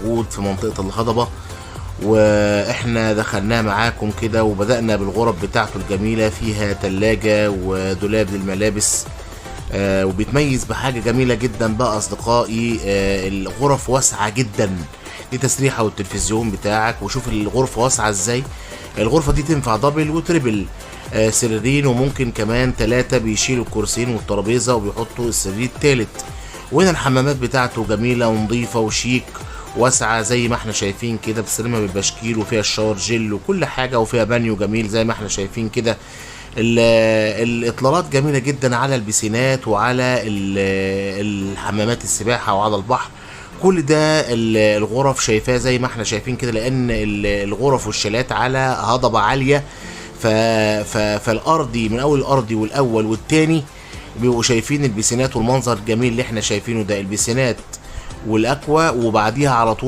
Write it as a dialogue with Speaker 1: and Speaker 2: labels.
Speaker 1: موجود في منطقة الهضبة، واحنا دخلناه معاكم كده وبدأنا بالغرف بتاعته الجميلة، فيها تلاجة ودولاب للملابس. وبيتميز بحاجة جميلة جدا بقى أصدقائي، الغرف واسعة جدا لتسريحة والتلفزيون بتاعك. وشوف الغرفة واسعة ازاي. الغرفة دي تنفع دبل وتريبل، سريرين وممكن كمان 3 بيشيلوا الكرسيين والترابيزة وبيحطوا السرير التالت. وهنا الحمامات بتاعته جميلة ونظيفة وشيك واسعة زي ما احنا شايفين كده، بتستلمها بالبشكير وفيها الشاور جل وكل حاجة، وفيها بانيو جميل زي ما احنا شايفين كده. الاطلالات جميلة جدا على البسينات وعلى الحمامات السباحة وعلى البحر. كل ده الغرف شايفاه زي ما احنا شايفين كده، لان الغرف والشالات على هضبة عالية، فالارضي من اول الارضي والاول والتاني بيبقوا شايفين البسينات والمنظر الجميل اللي احنا شايفينه ده، البسينات والاكوا، وبعديها على طول